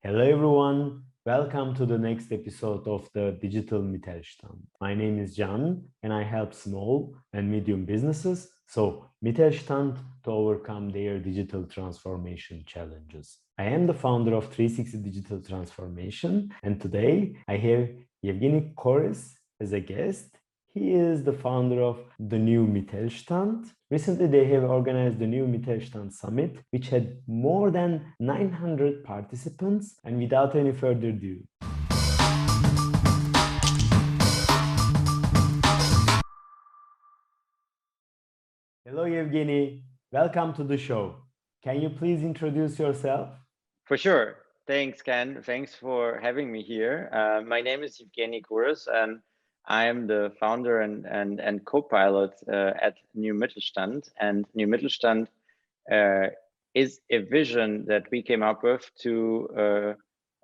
Hello everyone, welcome to the next episode of the Digital Mittelstand. My name is Can and I help small and medium businesses, so Mittelstand, to overcome their digital transformation challenges. I am the founder of 360 Digital Transformation, and today I have Evgeni Kouris as a guest. He is the founder of the new Mittelstand. Recently, they have organized the new Mittelstand Summit, which had more than 900 participants. And without any further ado, hello, Evgeni. Welcome to the show. Can you please introduce yourself? For sure. Thanks, Ken. Thanks for having me here. My name is Evgeni Kouris, and I am the founder and co-pilot at New Mittelstand. And New Mittelstand is a vision that we came up with to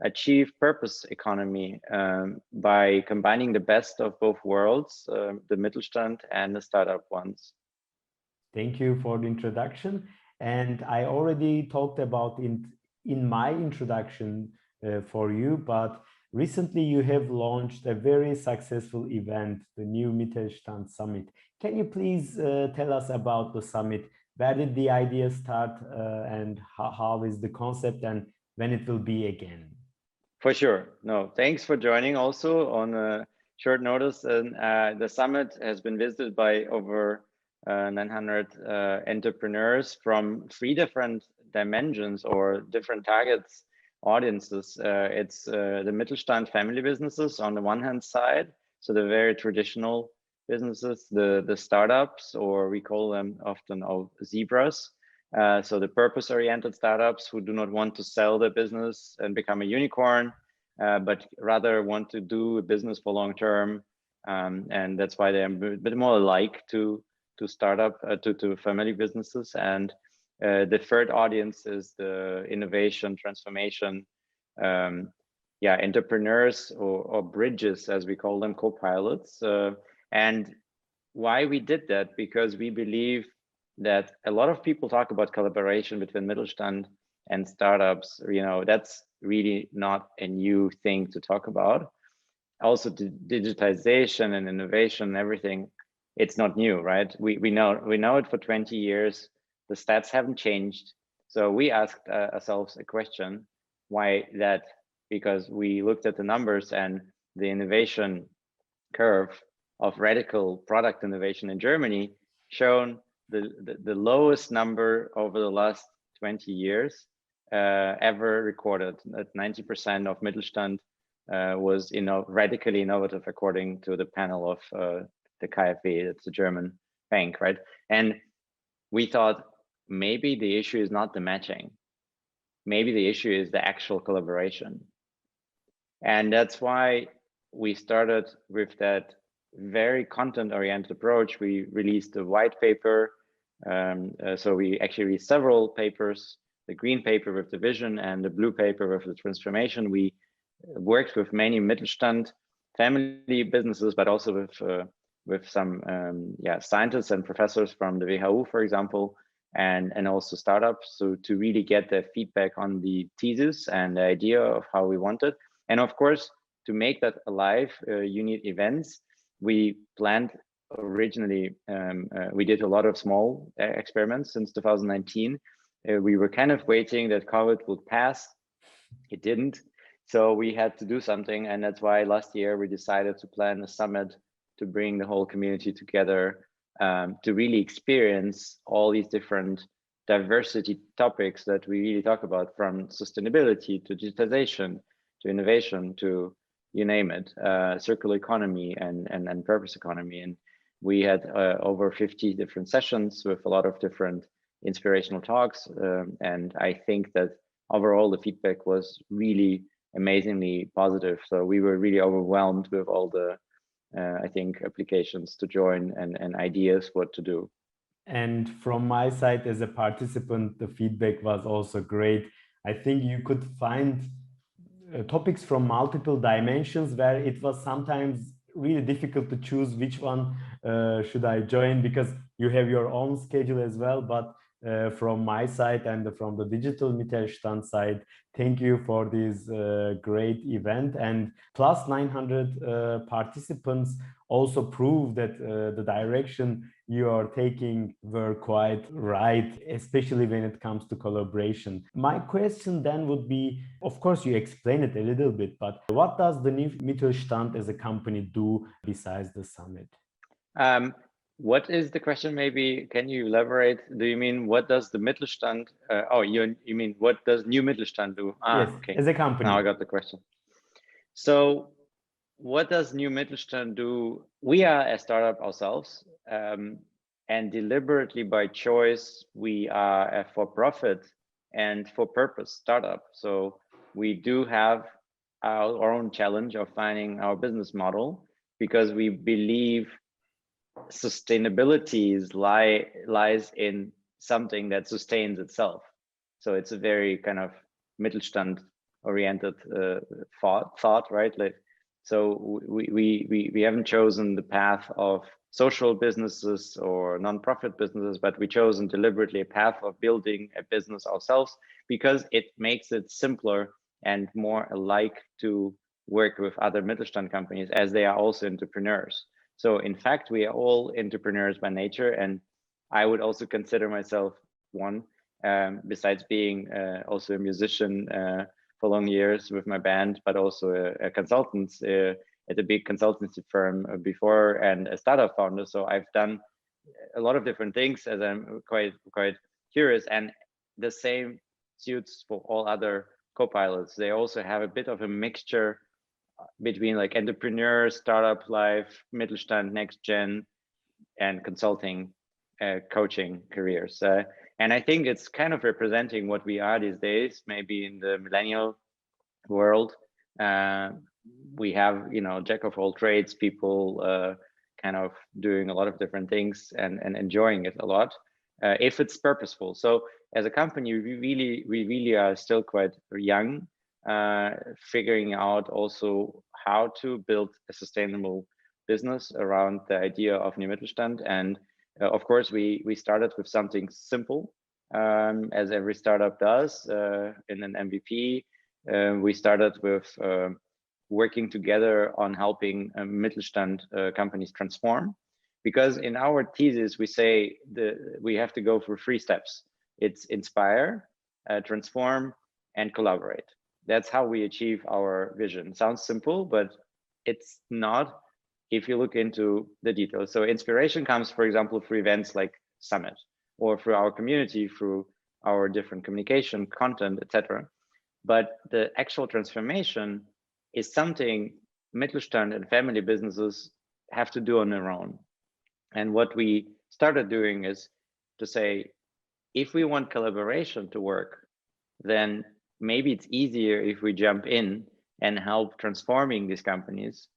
achieve purpose economy by combining the best of both worlds, the Mittelstand and the startup ones. Thank you for the introduction. And I already talked about in my introduction for you, but recently you have launched a very successful event, the new Mittelstand Summit. Can you please tell us about the summit? Where did the idea start and how is the concept and when it will be again? For sure. No, thanks for joining also on a short notice. And the summit has been visited by over 900 entrepreneurs from 3 different dimensions or different targets audiences. It's the Mittelstand family businesses on the one hand side, so the very traditional businesses, the startups, or we call them often zebras. So the purpose-oriented startups who do not want to sell their business and become a unicorn, but rather want to do a business for long term, and that's why they're a bit more alike to startup to family businesses. And the third audience is the innovation transformation entrepreneurs or bridges, as we call them, co-pilots. And why we did that, because we believe that a lot of people talk about collaboration between Mittelstand and startups. You know, that's really not a new thing to talk about. Also, digitization and innovation and everything, it's not new, right? We know it for 20 years. The stats haven't changed. So we asked ourselves a question, why that? Because we looked at the numbers and the innovation curve of radical product innovation in Germany shown the lowest number over the last 20 years ever recorded. At 90% of Mittelstand was radically innovative, according to the panel of the KfW, that's the German bank, right? And we thought maybe the issue is not the matching. Maybe the issue is the actual collaboration. And that's why we started with that very content-oriented approach. We released a white paper. So we actually released several papers, the green paper with the vision and the blue paper with the transformation. We worked with many Mittelstand family businesses, but also with some scientists and professors from the WHU, for example, and also startups, so to really get their feedback on the thesis and the idea of how we want it. And of course, to make that alive, you need events. We planned originally, we did a lot of small experiments since 2019. We were kind of waiting that COVID would pass. It didn't. So we had to do something. And that's why last year we decided to plan a summit to bring the whole community together, to really experience all these different diversity topics that we really talk about, from sustainability to digitization to innovation to, you name it, circular economy and purpose economy. And we had over 50 different sessions with a lot of different inspirational talks. And I think that overall the feedback was really amazingly positive. So we were really overwhelmed with all the, I think, applications to join and ideas what to do. And from my side as a participant, the feedback was also great. I think you could find topics from multiple dimensions where it was sometimes really difficult to choose which one should I join, because you have your own schedule as well. But from my side and from the Digital Mittelstand side. Thank you for this great event. And plus 900 participants also prove that the direction you are taking were quite right, especially when it comes to collaboration. My question then would be, of course, you explained it a little bit, but what does the new Mittelstand as a company do besides the summit? What is the question? Maybe can you elaborate? Do you mean what does the Mittelstand? You mean what does new Mittelstand do? Yes, Okay. as a company. Now I got the question. So, what does new Mittelstand do? We are a startup ourselves, and deliberately by choice, we are a for-profit and for-purpose startup. So we do have our own challenge of finding our business model because we believe sustainability lies in something that sustains itself. So it's a very kind of Mittelstand oriented thought, right? Like, so we haven't chosen the path of social businesses or non-profit businesses, but we chosen deliberately a path of building a business ourselves because it makes it simpler and more alike to work with other Mittelstand companies as they are also entrepreneurs. So in fact, we are all entrepreneurs by nature, and I would also consider myself one, besides being also a musician for long years with my band, but also a consultant at a big consultancy firm before and a startup founder. So I've done a lot of different things as I'm quite curious, and the same suits for all other co-pilots. They also have a bit of a mixture between like entrepreneur, startup life, Mittelstand, next gen, and consulting, coaching careers. And I think it's kind of representing what we are these days, maybe in the millennial world. We have, jack of all trades, people kind of doing a lot of different things and enjoying it a lot, if it's purposeful. So as a company, we really are still quite young, figuring out also how to build a sustainable business around the idea of New Mittelstand. And of course, we started with something simple, as every startup does, in an MVP. We started with working together on helping Mittelstand companies transform. Because in our thesis, we say we have to go through 3 steps. It's inspire, transform, and collaborate. That's how we achieve our vision. Sounds simple, but it's not if you look into the details. So inspiration comes, for example, through events like Summit, or through our community, through our different communication, content, etc. But the actual transformation is something Mittelstand and family businesses have to do on their own. And what we started doing is to say, if we want collaboration to work, then maybe it's easier if we jump in and help transforming these companies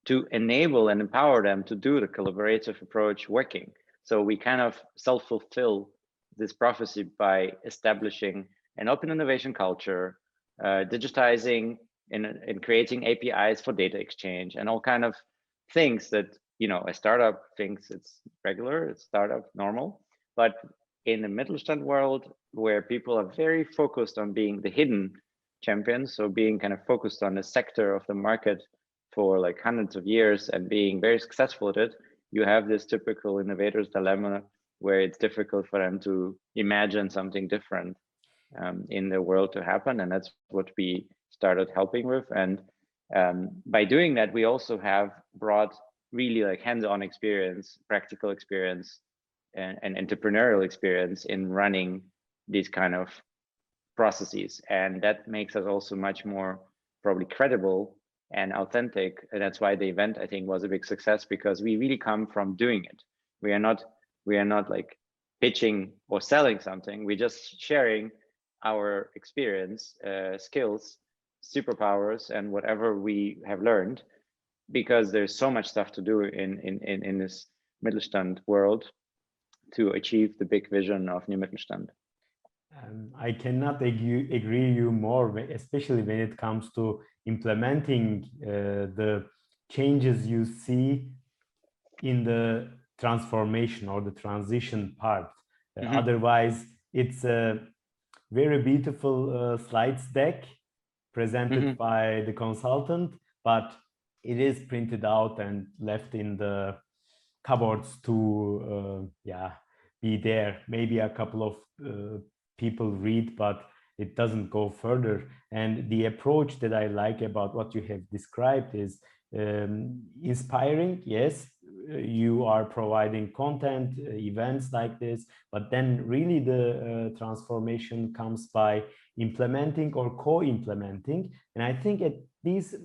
to enable and empower them to do the collaborative approach working. So we kind of self-fulfill this prophecy by establishing an open innovation culture, digitizing and creating APIs for data exchange and all kind of things that, a startup thinks it's regular, it's startup normal. But in the Mittelstand world, where people are very focused on being the hidden champions, so being kind of focused on a sector of the market for like hundreds of years and being very successful at it, you have this typical innovator's dilemma where it's difficult for them to imagine something different in the world to happen. And that's what we started helping with. And by doing that, we also have brought really like hands-on experience, practical experience, and entrepreneurial experience in running these kind of processes. And that makes us also much more probably credible and authentic. And that's why the event, I think, was a big success, because we really come from doing it. We are not like pitching or selling something. We're just sharing our experience, skills, superpowers, and whatever we have learned, because there's so much stuff to do in this Mittelstand world to achieve the big vision of New Mittelstand. I cannot agree you more, especially when it comes to implementing the changes you see in the transformation or the transition part. Otherwise, It's a very beautiful slides deck presented by the consultant, but it is printed out and left in the cupboards to be there. Maybe a couple of people read, but it doesn't go further. And the approach that I like about what you have described is inspiring. Yes, you are providing content, events like this, but then really the transformation comes by implementing or co-implementing. And I think at this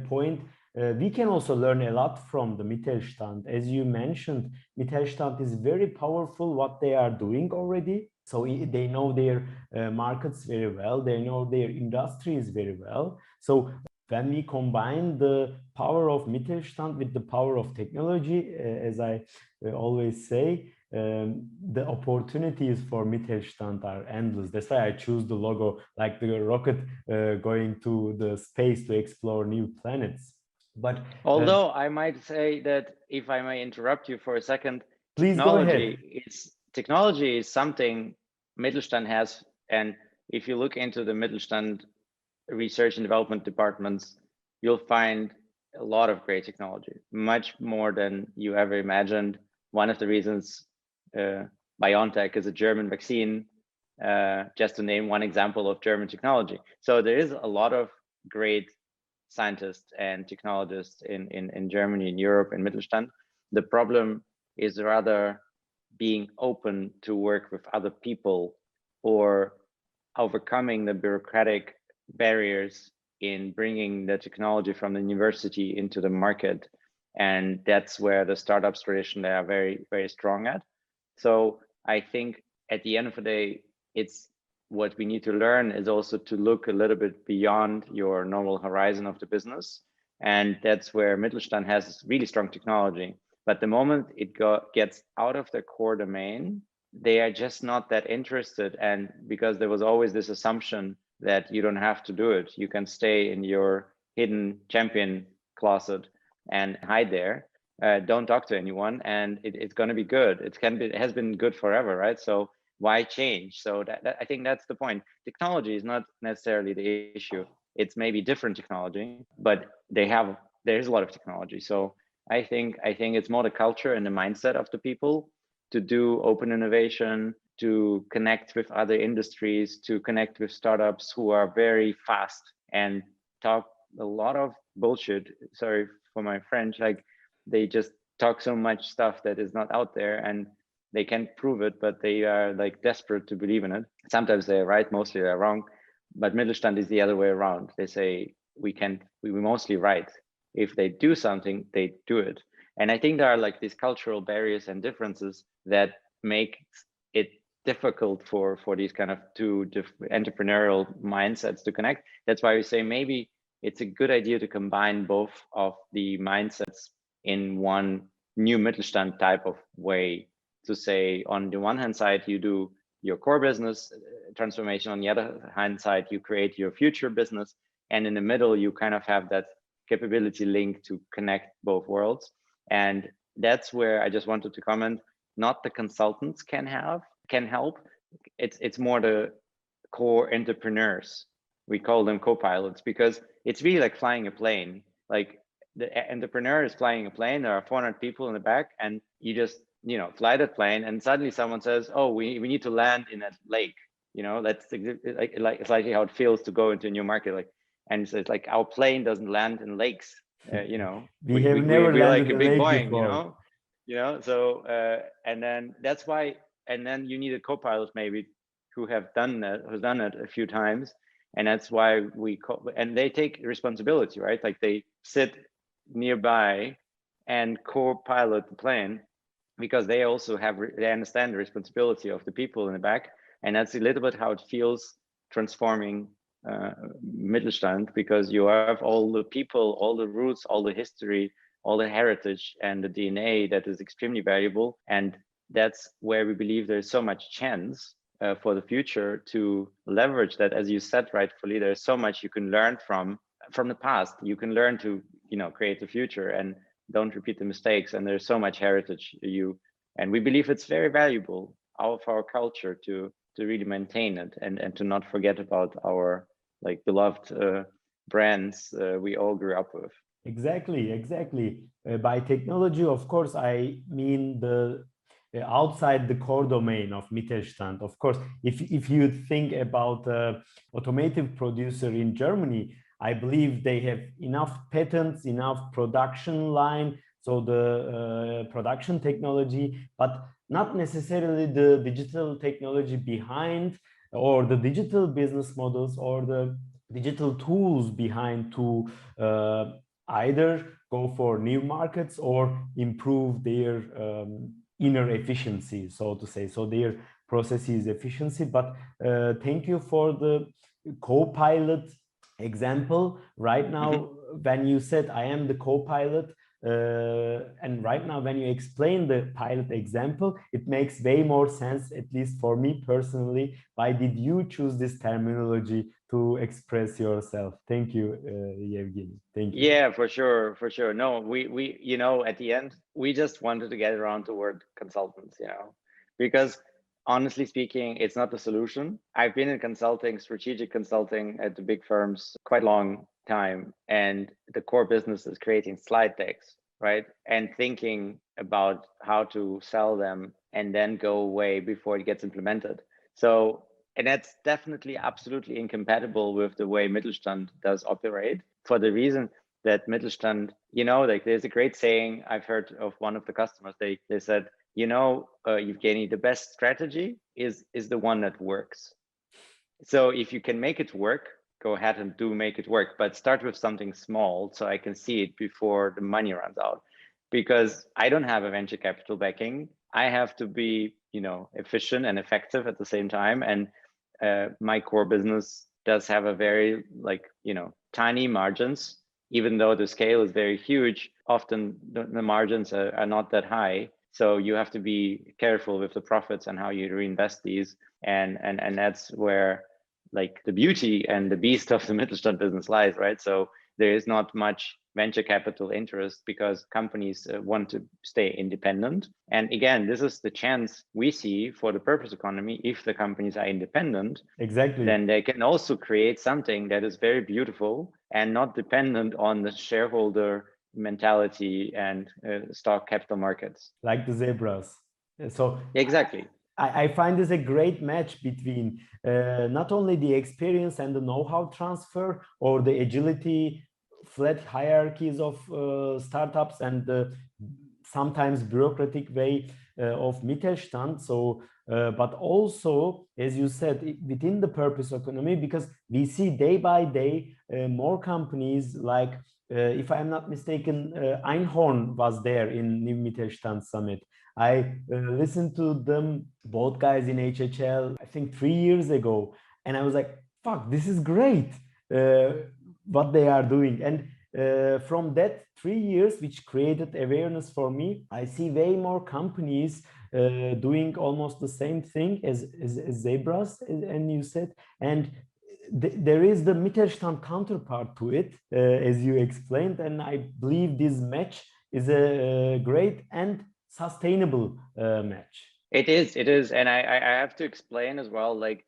point, we can also learn a lot from the Mittelstand. As you mentioned, Mittelstand is very powerful what they are doing already. So they know their markets very well. They know their industries very well. So when we combine the power of Mittelstand with the power of technology, as I always say, the opportunities for Mittelstand are endless. That's why I choose the logo, like the rocket going to the space to explore new planets. But although I might say that, if I may interrupt you for a second, please go ahead. Technology is something Mittelstand has, and if you look into the Mittelstand research and development departments, you'll find a lot of great technology, much more than you ever imagined. One of the reasons BioNTech is a German vaccine, just to name one example of German technology. So there is a lot of great scientists and technologists in Germany, in Europe, in Mittelstand. The problem is rather being open to work with other people or overcoming the bureaucratic barriers in bringing the technology from the university into the market. And that's where the startups tradition, they are very, very strong at. So I think at the end of the day, it's what we need to learn is also to look a little bit beyond your normal horizon of the business. And that's where Mittelstand has really strong technology. But the moment it gets out of the core domain, they are just not that interested. And because there was always this assumption that you don't have to do it, you can stay in your hidden champion closet and hide there. Don't talk to anyone, and it's going to be good. It has been good forever, right? So why change? So I think that's the point. Technology is not necessarily the issue. It's maybe different technology, but there's a lot of technology. So I think it's more the culture and the mindset of the people to do open innovation, to connect with other industries, to connect with startups who are very fast and talk a lot of bullshit. Sorry for my French. Like, they just talk so much stuff that is not out there, and they can't prove it, but they are like desperate to believe in it. Sometimes they're right, mostly they're wrong. But Mittelstand is the other way around. They say we mostly right. If they do something, they do it. And I think there are like these cultural barriers and differences that make it difficult for these kind of two entrepreneurial mindsets to connect. That's why we say maybe it's a good idea to combine both of the mindsets in one new Mittelstand type of way. To say, on the one hand side, you do your core business transformation. On the other hand side, you create your future business. And in the middle, you kind of have that capability link to connect both worlds. And that's where I just wanted to comment, not the consultants can help. It's more the core entrepreneurs. We call them co-pilots, because it's really like flying a plane. Like, the entrepreneur is flying a plane, there are 400 people in the back, and you just fly that plane, and suddenly someone says, oh, we need to land in a lake. That's like it's like how it feels to go into a new market. Like, and so it's like our plane doesn't land in lakes. We have never we're landed like a a big lake Boeing, before. So and then that's why, and then you need a co-pilot maybe who's done it a few times, and that's why and they take responsibility, right? Like, they sit nearby and co-pilot the plane, because they also they understand the responsibility of the people in the back. And that's a little bit how it feels transforming Mittelstand, because you have all the people, all the roots, all the history, all the heritage and the DNA that is extremely valuable. And that's where we believe there's so much chance for the future to leverage that. As you said rightfully, there's so much you can learn from the past. You can learn to create the future and don't repeat the mistakes. And there's so much heritage and we believe it's very valuable of our culture to to really maintain it and to not forget about our like beloved brands we all grew up with. Exactly. By technology, of course, I mean the outside the core domain of Mittelstand. Of course, if you think about automotive producer in Germany, I believe they have enough patents, enough production line, so the production technology, but not necessarily the digital technology behind, or the digital business models, or the digital tools behind to either go for new markets or improve their inner efficiency, so to say, so their processes efficiency. But thank you for the co-pilot example. Right now, when you said I am the co-pilot, and right now when you explain the pilot example, it makes way more sense, at least for me personally. Why did you choose this terminology to express yourself? Thank you, Evgeni. Thank you. Yeah, for sure. No, we you know, at the end, we just wanted to get around the word consultants, you know, because honestly speaking, it's not the solution. I've been in consulting, strategic consulting at the big firms quite a long time, and the core business is creating slide decks, right? And thinking about how to sell them and then go away before it gets implemented. So, and that's definitely absolutely incompatible with the way Mittelstand does operate, for the reason that Mittelstand, you know, like there's a great saying I've heard of one of the customers. They said, you know, Evgeni, the best strategy is the one that works. So if you can make it work, go ahead and make it work, but start with something small so I can see it before the money runs out. Because I don't have a venture capital backing. I have to be, you know, efficient and effective at the same time. And my core business does have a very, like, you know, tiny margins. Even though the scale is very huge, often the margins are not that high. So you have to be careful with the profits and how you reinvest these. And that's where like the beauty and the beast of the Mittelstand business lies, right? So there is not much venture capital interest because companies want to stay independent. And again, this is the chance we see for the purpose economy. If the companies are independent, exactly, then they can also create something that is very beautiful and not dependent on the shareholder mentality and stock capital markets. like the zebras. So exactly. I find this a great match between not only the experience and the know-how transfer, or the agility, flat hierarchies of startups, and the sometimes bureaucratic way of Mittelstand. So, but also, as you said, within the purpose economy, because we see day by day more companies like, if I'm not mistaken, Einhorn was there in New Mittelstand Summit. I listened to them, both guys in HHL, I think 3 years ago, and I was like, fuck, this is great, what they are doing. And from that 3 years, which created awareness for me, I see way more companies doing almost the same thing as Zebras, and you said, and there is the Mittelstand counterpart to it, as you explained, and I believe this match is a great and sustainable match. It is. And I have to explain as well, like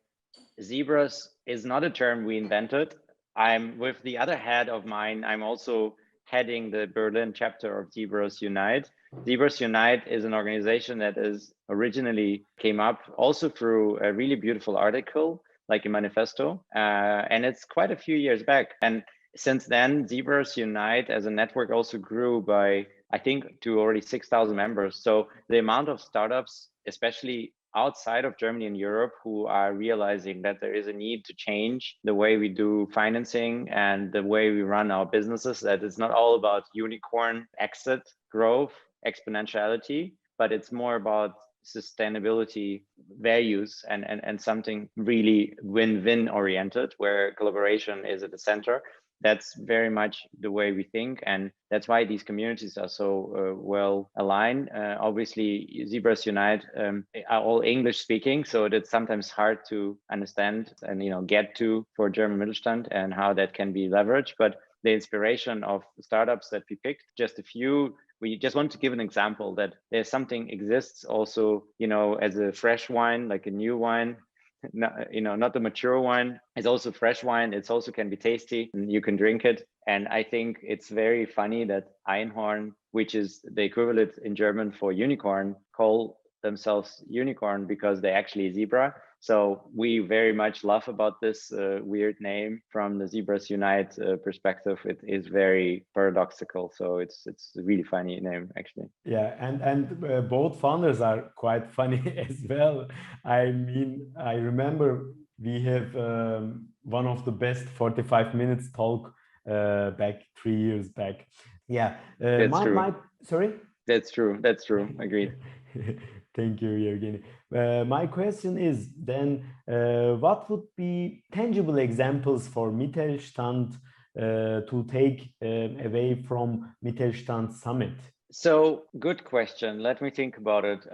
Zebras is not a term we invented. I'm with the other head of mine, I'm also heading the Berlin chapter of Zebras Unite. Zebras Unite is an organization that is originally came up also through a really beautiful article, like a manifesto, and it's quite a few years back. And since then, Zebras Unite as a network also grew by, I think, to already 6,000 members. So the amount of startups, especially outside of Germany and Europe, who are realizing that there is a need to change the way we do financing and the way we run our businesses, that it's not all about unicorn exit growth, exponentiality, but it's more about sustainability values and something really win-win oriented, where collaboration is at the center. That's very much the way we think, and that's why these communities are so well aligned. Obviously, Zebras Unite are all English speaking, so it's sometimes hard to understand and get to for German Mittelstand and how that can be leveraged. But the inspiration of startups that we picked, just a few. We just want to give an example that there's something exists also, as a fresh wine, like a new wine, not the mature wine. It's also fresh wine. It's also can be tasty and you can drink it. And I think it's very funny that Einhorn, which is the equivalent in German for unicorn, call themselves unicorn because they're actually a zebra. So we very much laugh about this weird name from the Zebras Unite perspective. It is very paradoxical. So it's a really funny name, actually. Yeah, and both founders are quite funny as well. I mean, I remember we have one of the best 45 minutes talk back 3 years back. Yeah, That's true. Sorry? That's true. That's true. Agreed. Thank you, Evgeni. My question is then, what would be tangible examples for Mittelstand to take away from Mittelstand Summit? So good question. Let me think about it.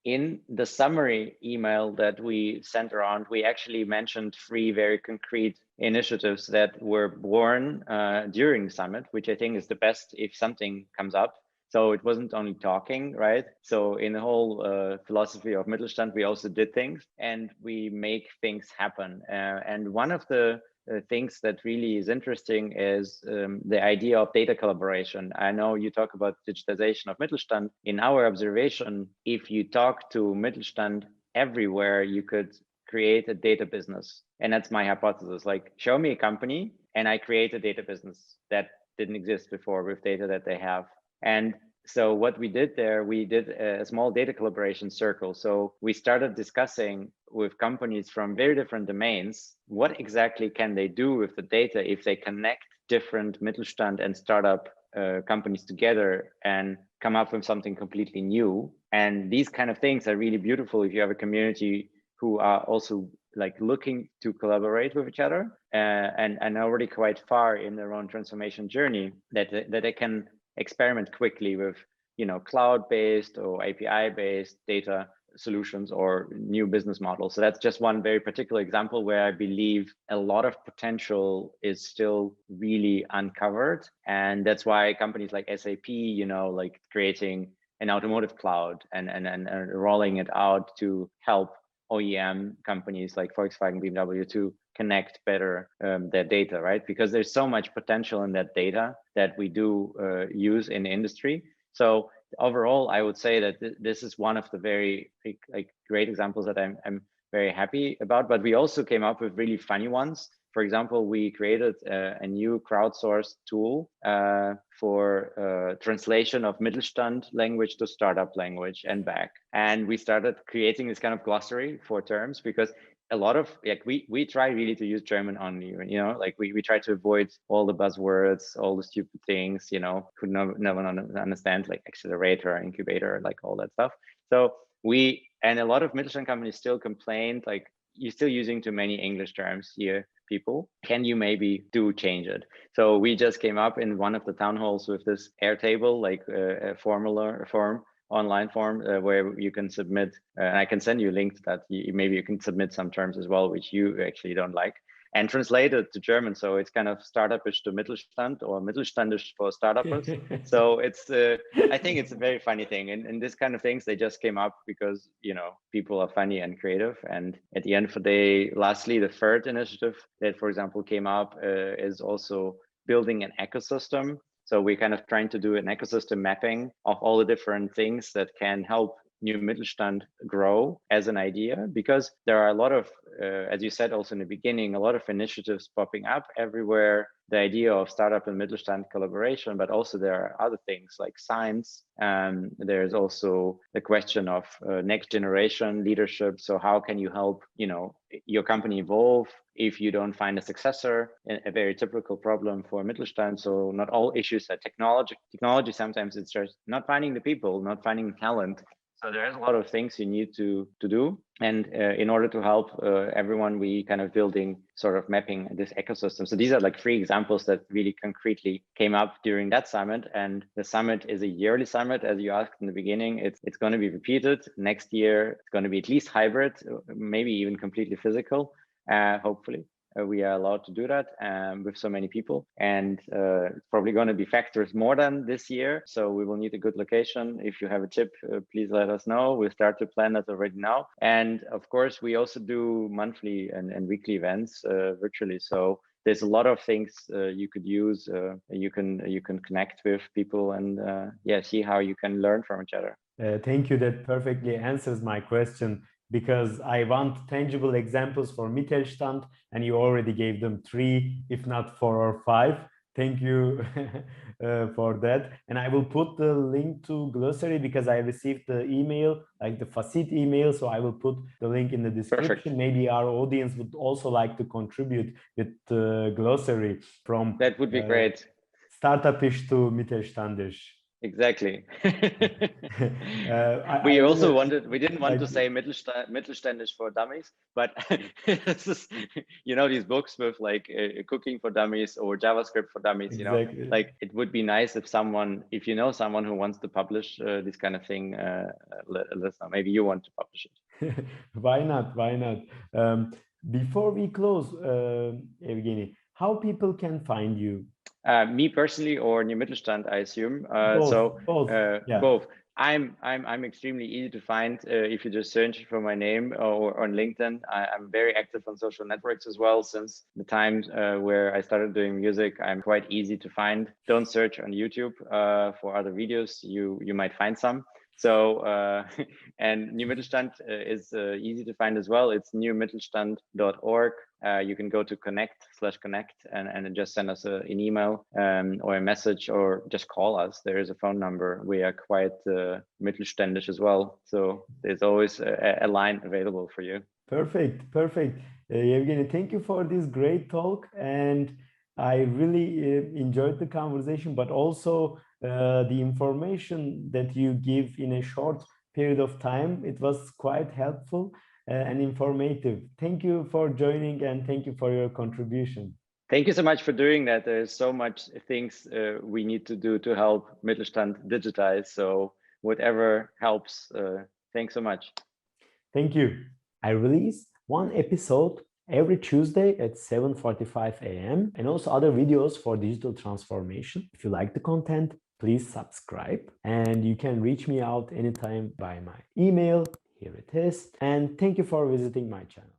In the summary email that we sent around, we actually mentioned 3 very concrete initiatives that were born during the summit, which I think is the best if something comes up. So it wasn't only talking, right? So in the whole philosophy of Mittelstand, we also did things and we make things happen. And one of the things that really is interesting is the idea of data collaboration. I know you talk about digitization of Mittelstand. In our observation, if you talk to Mittelstand everywhere, you could create a data business. And that's my hypothesis. Like, show me a company and I create a data business that didn't exist before with data that they have. And so what we did there, we did a small data collaboration circle. So we started discussing with companies from very different domains, what exactly can they do with the data if they connect different Mittelstand and startup companies together and come up with something completely new. And these kind of things are really beautiful if you have a community who are also like looking to collaborate with each other and already quite far in their own transformation journey that they can experiment quickly with, cloud-based or API-based data solutions or new business models. So that's just one very particular example where I believe a lot of potential is still really uncovered. And that's why companies like SAP, like creating an automotive cloud and rolling it out to help OEM companies like Volkswagen, BMW to connect better their data, right? Because there's so much potential in that data that we do use in the industry. So overall, I would say that this is one of the very great examples that I'm very happy about. But we also came up with really funny ones. For example, we created a new crowdsourced tool for translation of Mittelstand language to startup language and back. And we started creating this kind of glossary for terms because a lot of we try really to use German only, we try to avoid all the buzzwords, all the stupid things, could never understand, like accelerator, incubator, like all that stuff. So and a lot of Mittelstand companies still complained, like, you're still using too many English terms here, people. Can you maybe change it? So we just came up in one of the town halls with this Airtable, like a form, online form where you can submit, and I can send you a link to that. Maybe you can submit some terms as well, which you actually don't like, and translate it to German. So it's kind of startupish to Mittelstand or Mittelstandish for startuppers. So it's, I think it's a very funny thing. And this kind of things, they just came up because, people are funny and creative. And at the end of the day, lastly, the third initiative that, for example, came up is also building an ecosystem. So we're kind of trying to do an ecosystem mapping of all the different things that can help new Mittelstand grow as an idea, because there are a lot of, as you said also in the beginning, a lot of initiatives popping up everywhere. The idea of startup and Mittelstand collaboration, but also there are other things like science. There's also the question of next generation leadership. So how can you help, your company evolve if you don't find a successor? A very typical problem for Mittelstand. So not all issues are technology. Sometimes it's just not finding the people, not finding talent. So there's a lot of things you need to do. And in order to help everyone, we kind of building sort of mapping this ecosystem. So these are like 3 examples that really concretely came up during that summit. And the summit is a yearly summit, as you asked in the beginning. It's going to be repeated next year. It's going to be at least hybrid, maybe even completely physical, hopefully. we are allowed to do that with so many people. And it's probably going to be factors more than this year. So we will need a good location. If you have a tip, please let us know. We'll start to plan that already now. And of course, we also do monthly and weekly events virtually. So there's a lot of things you could use. You can connect with people and see how you can learn from each other. Thank you. That perfectly answers my question, because I want tangible examples for Mittelstand, and you already gave them 3, if not 4 or 5. Thank you for that. And I will put the link to glossary because I received the email, like the facet email. So I will put the link in the description. Perfect. Maybe our audience would also like to contribute with the glossary from that would be great. Startupish to Mittelstandisch. Exactly. We didn't want to say Mittelständisch for dummies, but this is, these books with like cooking for dummies or JavaScript for dummies, exactly. Like it would be nice if you know someone who wants to publish this kind of thing, let us know. Maybe you want to publish it. Why not? Why not? Before we close, Evgeni, how people can find you? Me personally, or New Mittelstand, I assume. Both. Yeah. Both. I'm extremely easy to find if you just search for my name or on LinkedIn. I'm very active on social networks as well. Since the time where I started doing music, I'm quite easy to find. Don't search on YouTube for other videos. You might find some. So and New Mittelstand is easy to find as well. It's newmittelstand.org. You can go to connect and just send us an email or a message, or just call us. There is a phone number. We are quite Mittelständisch as well. So there's always a line available for you. Perfect. Evgeni, thank you for this great talk. And I really enjoyed the conversation, but also the information that you give in a short period of time. It was quite helpful and informative. Thank you for joining, and thank you for your contribution. Thank you so much for doing that. There's so much things we need to do to help Mittelstand digitize. So whatever helps, thanks so much. Thank you. I release one episode every Tuesday at 7:45 a.m. and also other videos for digital transformation. If you like the content, please subscribe, and you can reach me out anytime by my email. Here it is. And thank you for visiting my channel.